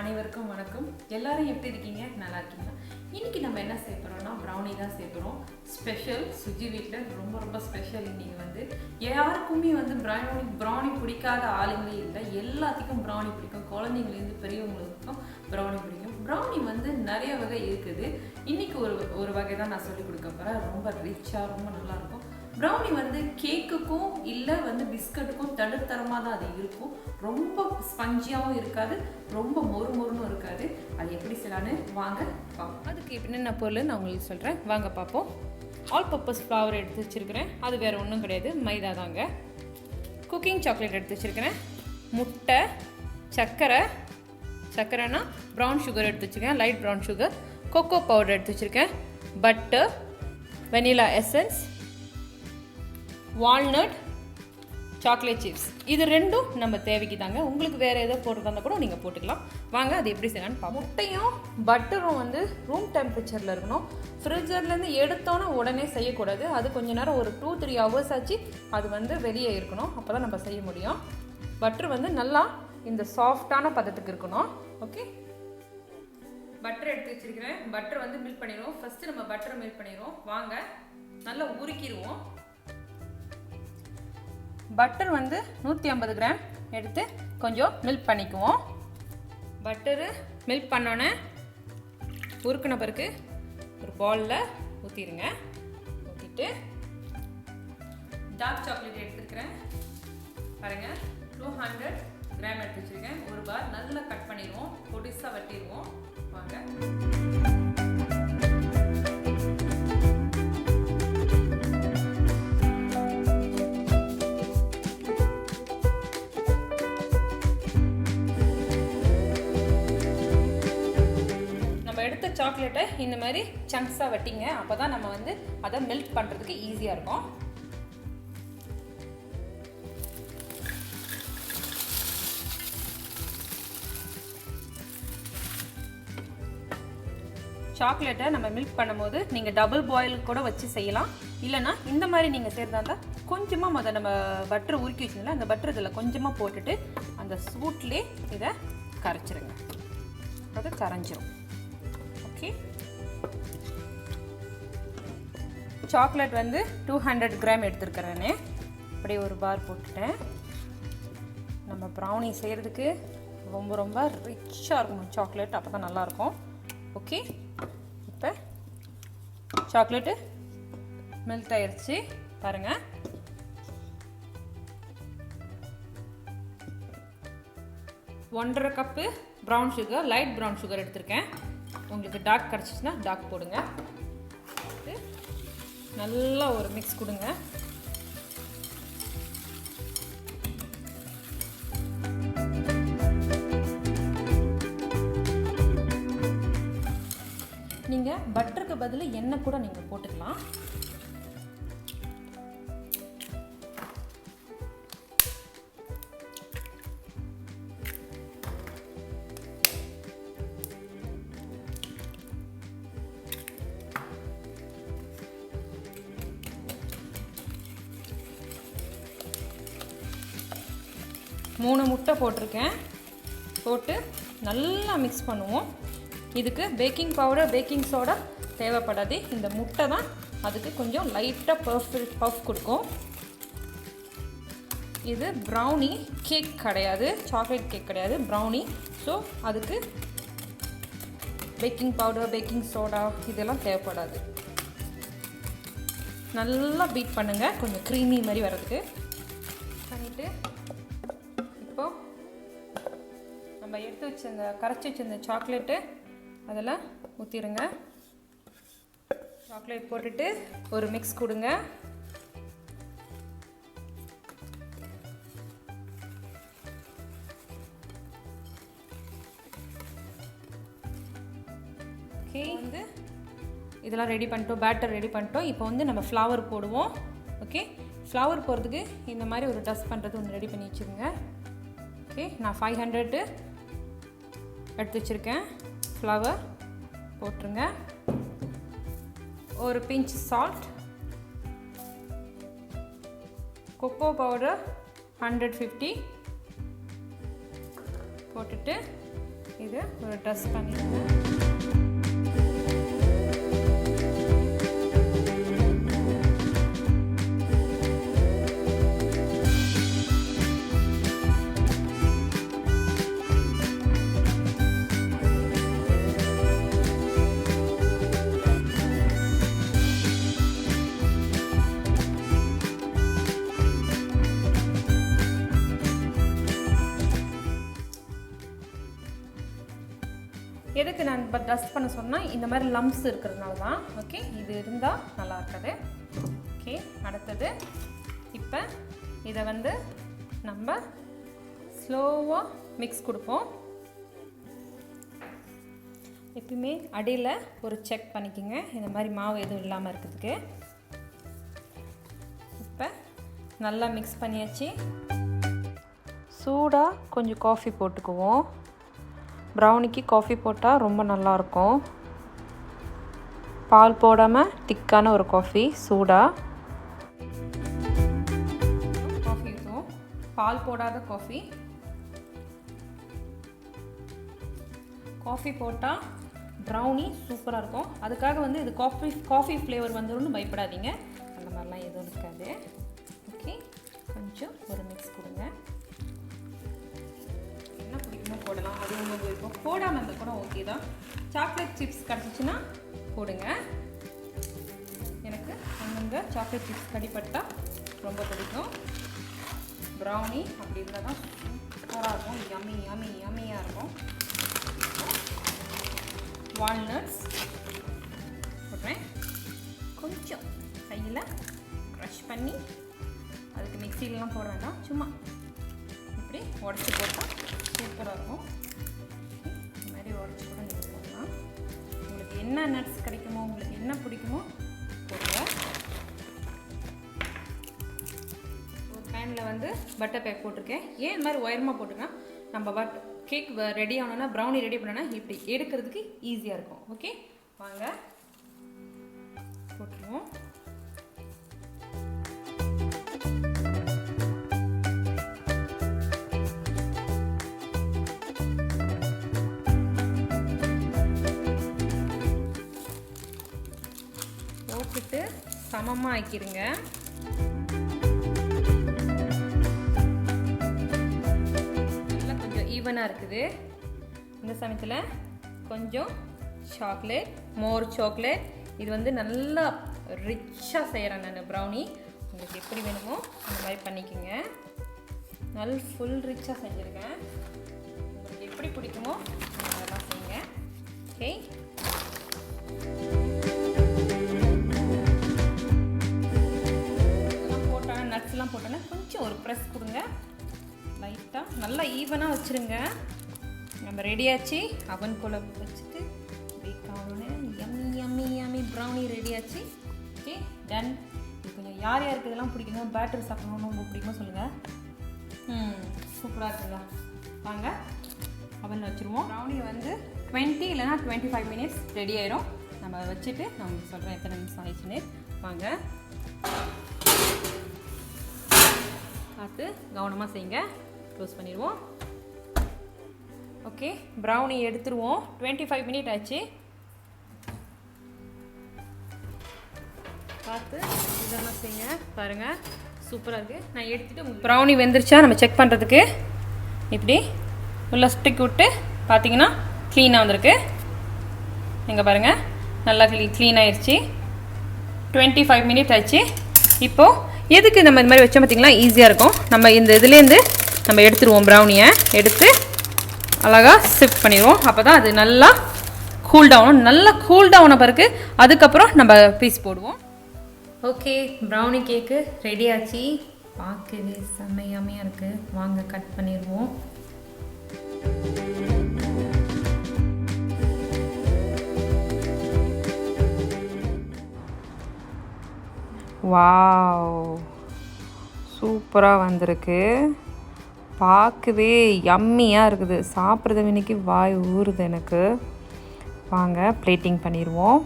அனைவருக்கும் வணக்கம். எல்லாரும் எப்படி இருக்கீங்க? நல்லா இருக்கீங்களா? இன்னைக்கு நம்ம என்ன செய்ய போறோம்னா brownie தான் செய்ய போறோம். ஸ்பெஷல் சுஜி வீட்ல ரொம்ப ஸ்பெஷல். இன்னைக்கு வந்து யாருக்குமே வந்து brownie பிடிக்காத ஆளுங்களே இல்லை. எல்லாத்துக்கும் brownie பிடிக்கும். குழந்தைங்கள்ல இருந்து பெரியவங்களுக்கும் brownie பிடிக்கும். brownie வந்து நிறைய வகை இருக்குது. இன்னைக்கு ஒரு வகை தான் நான் சொல்லி கொடுக்க போறேன். ரொம்ப ரிச்சா ரொம்ப நல்லா இருக்கும். brownie வந்து கேக்குக்கும் இல்லை வந்து பிஸ்கட்டுக்கும் தடுத்தரமாக தான் அது இருக்கும். ரொம்ப ஸ்பஞ்சியாகவும் இருக்காது, ரொம்ப மொறுமொறுன்னு இருக்காது. அது எப்படி செய்யலான்னு வாங்க பார்ப்போம். அதுக்கு என்னென்ன பொருள் நான் உங்களுக்கு சொல்கிறேன், வாங்க பார்ப்போம். ஆல் பர்பஸ் ஃப்ளவர் எடுத்து வச்சுருக்கிறேன், அது வேறு ஒன்றும் கிடையாது, மைதா தாங்க. குக்கிங் சாக்லேட் எடுத்து வச்சுருக்கிறேன், முட்டை, சர்க்கரைனா ப்ரௌன் சுகர் எடுத்து வச்சுருக்கேன், light brown sugar, cocoa powder எடுத்து வச்சுருக்கேன், butter, vanilla essence, walnut, chocolate chips. இது ரெண்டும் நம்ம தேவைக்கு தாங்க. உங்களுக்கு வேறு ஏதோ போடுறதா இருந்தால் கூட நீங்கள் போட்டுக்கலாம். வாங்க அது எப்படி செய்யலான்னு பார்ப்போம். முட்டையும் பட்டரும் வந்து ரூம் டெம்பரேச்சரில் இருக்கணும். ஃப்ரிட்ஜர்லேருந்து எடுத்தோன்னே உடனே செய்யக்கூடாது. அது கொஞ்சம் நேரம் ஒரு 2-3 hours ஆச்சு அது வந்து வெளியே இருக்கணும். அப்போ தான் நம்ம செய்ய முடியும். பட்டர் வந்து நல்லா இந்த சாஃப்டான பதத்துக்கு இருக்கணும். ஓகே, பட்டர் எடுத்து வச்சிருக்கிறேன். பட்டர் வந்து மில்க் பண்ணிடுவோம். ஃபஸ்ட்டு நம்ம பட்டரை மில்க் பண்ணிடுவோம். வாங்க நல்லா உருக்கிடுவோம். பட்டர் வந்து 150 கிராம் எடுத்து கொஞ்சம் மில்க் பண்ணிக்குவோம். பட்டரு மில்க் பண்ணோன்னே உருக்கின பிறகு ஒரு பவுலில் ஊற்றிடுங்க. ஊற்றிட்டு டார்க் சாக்லேட் எடுத்துருக்கிறேன் பாருங்கள், 200 கிராம் எடுத்து வச்சுருக்கேன். ஒரு பார் நல்லா கட் பண்ணிடுவோம், பொடிசாக வெட்டிடுவோம். வாங்க எடுத்த சாக்லேட்டை இந்த மாதிரி சங்க்ஸாக வெட்டிங்க. அப்போ தான் நம்ம வந்து அதை மெல்ட் பண்ணுறதுக்கு ஈஸியாக இருக்கும். சாக்லேட்டை நம்ம மில்க் பண்ணும்போது நீங்கள் டபுள் பாயில் கூட வச்சு செய்யலாம். இல்லைனா இந்த மாதிரி நீங்கள் செய்கிறதா இருந்தால் கொஞ்சமாக நம்ம பட்டரை உருக்கி வச்சிங்கன்னா அந்த பட்டர் இதில் கொஞ்சமாக போட்டுட்டு அந்த சூட்லேயே இதை கரைச்சிருங்க. அது கரைஞ்சிரும். சாக்லேட் வந்து 200 கிராம் எடுத்துருக்கிறேன்னு அப்படியே ஒரு பார் போட்டுட்டேன். நம்ம ப்ரௌனி செய்கிறதுக்கு ரொம்ப ரிச்சாக இருக்கணும் சாக்லேட், அப்போ தான் நல்லாயிருக்கும். ஓகே, இப்போ சாக்லேட்டு மெல்ட் ஆயிடுச்சு பாருங்கள். ஒன்றரை cup brown sugar, light brown sugar எடுத்திருக்கேன். உங்களுக்கு டார்க் கிடச்சிச்சின்னா டார்க் போடுங்க. நல்லா ஒரு மிக்ஸ் கொடுங்க. நீங்கள் பட்டருக்கு பதில் எண்ணெய் கூட நீங்கள் போட்டுக்கலாம். மூணு முட்டை போட்டிருக்கேன். போட்டு நல்லா மிக்ஸ் பண்ணுவோம். இதுக்கு பேக்கிங் பவுடர், பேக்கிங் சோடா தேவைப்படாது. இந்த முட்டை தான் அதுக்கு கொஞ்சம் லைட்டாக பஃப் கொடுக்கும். இது ப்ரௌனி கேக் கிடையாது, சாக்லேட் கேக் கிடையாது, ப்ரௌனி. ஸோ அதுக்கு பேக்கிங் பவுடர், பேக்கிங் சோடா இதெல்லாம் தேவைப்படாது. நல்லா பீட் பண்ணுங்கள், கொஞ்சம் க்ரீமி மாதிரி வர்றதுக்கு பண்ணிவிட்டு இப்போது நம்ம எடுத்து வச்சிருந்த கரைச்சி வச்சிருந்த சாக்லேட்டு அதெல்லாம் ஊற்றிடுங்க. சாக்லேட் போட்டுட்டு ஒரு மிக்ஸ் கொடுங்க. ஓகே, வந்து இதெல்லாம் ரெடி பண்ணிட்டோம், பேட்டர் ரெடி பண்ணிட்டோம். இப்போ வந்து நம்ம ஃப்ளவர் போடுவோம். ஓகே, ஃப்ளவர் போடுறதுக்கு இந்த மாதிரி ஒரு டஸ்ட் பண்ணுறது ஒன்று ரெடி பண்ணி வச்சுருங்க. ஓகே, நான் 500 எடுத்து வச்சுருக்கேன். ஃப்ளவர் போட்டுருங்க. ஒரு பிஞ்ச் சால்ட், கொக்கோ பவுடர் 150 போட்டுட்டு இது ஒரு ட்ரெஸ் பண்ணிடுங்க. எதுக்கு நான் இப்போ டஸ்ட் பண்ண சொன்னால் இந்த மாதிரி லம்ப்ஸ் இருக்கிறதுனால தான். ஓகே, இது இருந்தால் நல்லா இருக்காது. ஓகே, அடுத்தது இப்போ இதை வந்து நம்ம ஸ்லோவாக மிக்ஸ் கொடுப்போம். எப்பயுமே அடியில் ஒரு செக் பண்ணிக்கோங்க, இந்த மாதிரி மாவு எதுவும் இல்லாமல் இருக்கிறதுக்கு. இப்போ நல்லா மிக்ஸ் பண்ணியாச்சு. சூடாக கொஞ்சம் காஃபி போட்டுக்குவோம். ப்ரௌனிக்கு காஃபி போட்டால் ரொம்ப நல்லாயிருக்கும். பால் போடாமல் திக்கான ஒரு காஃபி சூடாக. காஃபி ஊற்றுவோம், பால் போடாத காஃபி. காஃபி போட்டால் ப்ரௌனி சூப்பராக இருக்கும். அதுக்காக வந்து இது காஃபி ஃப்ளேவர் வந்துடும்னு பயப்படாதீங்க, அந்த மாதிரிலாம் எதுவும் இருக்காது. ஓகே, கொஞ்சம் ஒரு மிக்ஸ் கொடுங்க. என்ன பிடிக்குமோ போடலாம், அது உங்களுக்கு இருக்கும். போடாமல் இருந்தால் கூட ஓகே தான். சாக்லேட் சிப்ஸ் கிடச்சிச்சின்னா போடுங்க. எனக்கு அங்கங்கே சாக்லேட் சிப்ஸ் கடிப்பட்டால் ரொம்ப பிடிக்கும். ப்ரௌனி அப்படி இருந்தால் தான் சூப்பராக இருக்கும், யம்மி யம்மி யம்மியாக இருக்கும். வால்நட்ஸ் போடுறேன். கொஞ்சம் கையில் க்ரஷ் பண்ணி, அதுக்கு மிக்சிலலாம் போட வேண்டாம், சும்மா இப்படி உடச்சி போட்டால் சூப்பராக இருக்கும். இந்த மாதிரி உடச்சி கூட நீங்கள் போடலாம். உங்களுக்கு என்ன நட்ஸ் கிடைக்குமோ, உங்களுக்கு என்ன பிடிக்குமோ போடுங்க. ஒரு பேனில் வந்து பட்டர் பேக் போட்டிருக்கேன். ஏன் இந்த மாதிரி உயரமாக போட்டிருக்கேன், நம்ம கேக் ரெடி ஆனோன்னா, ப்ரௌனி ரெடி பண்ணோன்னா இப்படி எடுக்கிறதுக்கு ஈஸியாக இருக்கும். ஓகே, வாங்க போட்டுருவோம். போட்டுட்டு சமமாக ஆக்கிடுங்க. நல்லா கொஞ்சம் ஈவனாக இருக்குது. இந்த சமயத்தில் கொஞ்சம் சாக்லேட், மோர் சாக்லேட். இது வந்து நல்லா ரிச்சாக செய்கிறேன் நான் ப்ரௌனி. உங்களுக்கு எப்படி வேணுமோ அந்த மாதிரி பண்ணிக்கோங்க. நல்ல ஃபுல் ரிச்சாக செஞ்சுருக்கேன். உங்களுக்கு எப்படி பிடிக்குமோ அதெல்லாம் செய்யுங்க. ஓகே, நட்ஸ்லாம் போட்டோன்னா கொஞ்சம் ஒரு ப்ரெஸ் கொடுங்க லைட்டாக. நல்லா ஈவனாக வச்சுருங்க. நம்ம ரெடியாச்சு. அவனுக்குள்ளே வச்சுட்டு பேக் ஆகணுன்னு யம்மி யம்மி யம்மி ப்ரௌனி ரெடியாச்சு. Okay, done. இது கொஞ்சம் யார் யாருக்கு இதெல்லாம் பிடிக்கணும், பேட்டர் சாப்பிடணும்னு ரொம்ப பிடிக்குமோ சொல்லுங்கள். சூப்பராக இருக்குங்களா? வாங்க அவன் வச்சுருவோம். ப்ரௌனி வந்து 20 இல்லைனா 25 மினிட்ஸ் ரெடி ஆயிரும். நம்ம அதை வச்சுட்டு நான் உங்களுக்கு சொல்கிறேன் எத்தனை நிமிஷம் ஆயிடுச்சுன்னு. வாங்க, பார்த்து கவனமாக செய்யுங்க. க்ளோஸ் பண்ணிடுவோம். ஓகே, ப்ரௌனி எடுத்துருவோம். 25 மினிட் ஆச்சு. பார்த்து இதெல்லாம் செய்யுங்க. பாருங்கள், சூப்பராக இருக்குது. நான் எடுத்துகிட்டு உங்களுக்கு ப்ரௌனி வெந்துருச்சா நம்ம செக் பண்ணுறதுக்கு இப்படி உள்ள ஸ்டிக் விட்டு பார்த்தீங்கன்னா க்ளீனாக வந்திருக்கு. இங்கே பாருங்கள், நல்லா க்ளீன் ஆயிடுச்சு. 25 மினிட் ஆச்சு. இப்போது எதுக்கு நம்ம இந்த மாதிரி வச்சோம் பார்த்தீங்களா, ஈஸியாக இருக்கும். நம்ம இந்த இதுலேருந்து நம்ம எடுத்துருவோம். ப்ரௌனியை எடுத்து அழகாக ஷிஃப்ட் பண்ணிடுவோம். அப்போ தான் அது நல்லா கூல் டவுன். நல்லா கூல் டவுன பிறகு அதுக்கப்புறம் நம்ம பீஸ் போடுவோம். ஓகே, ப்ரௌனி கேக்கு ரெடி ஆச்சு. பார்க்கவே செம்மையாமையாக இருக்குது. வாங்க கட் பண்ணிடுவோம். வாவ், சூப்பராக வந்திருக்கு. பார்க்கவே யம்மியாக இருக்குது. சாப்பிட்றது இன்னைக்கு வாய் ஊறுது எனக்கு. வாங்க பிளேட்டிங் பண்ணிடுவோம்.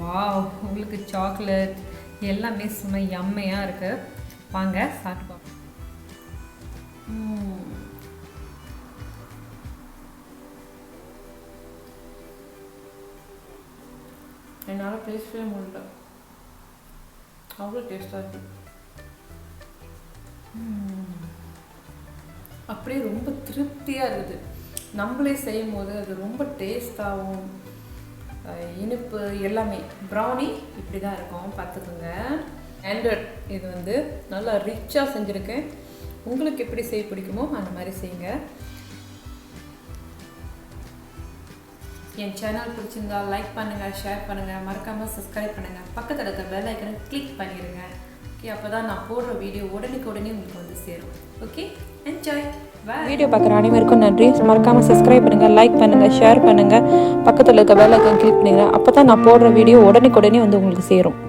வாவ், சாக்லேட் எல்லாமே சும்மா யம்மையாக இருக்குது. வாங்க சாப்பிட்டு பார்ப்போம். என்னால் பேசவே முடியல, அவ்வளோ டேஸ்ட்டாக இருக்குது. அப்படியே ரொம்ப திருப்தியாக இருக்குது. நம்மளே செய்யும் போது அது ரொம்ப டேஸ்ட்டாகவும் இனிப்பு எல்லாமே. ப்ரௌனி இப்படி தான் இருக்கும், பார்த்துக்குங்க. ஸ்டாண்டர்ட் இது வந்து நல்லா ரிச்சாக செஞ்சுருக்கேன். உங்களுக்கு எப்படி செய்ய பிடிக்குமோ அந்த மாதிரி செய்யுங்க. என் சேனல் பிடிச்சிருந்தா லைக் பண்ணுங்கள், ஷேர் பண்ணுங்கள், மறக்காமல் சப்ஸ்கிரைப் பண்ணுங்கள். பக்கத்தில் இருக்க பெல் ஐக்கனை கிளிக் பண்ணிடுங்க. ஓகே, அப்போ தான் நான் போடுற வீடியோ உடனே உங்களுக்கு வந்து சேரும். Okay, enjoy. வீடியோ பார்க்குற அனைவருக்கும் நன்றி. மறக்காமல் சப்ஸ்கிரைப் பண்ணுங்கள், லைக் பண்ணுங்கள், ஷேர் பண்ணுங்கள், பக்கத்தில் இருக்க பெல் ஐக்கனை கிளிக் பண்ணுங்கள். அப்போ தான் நான் போடுற வீடியோ உடனே வந்து உங்களுக்கு சேரும்.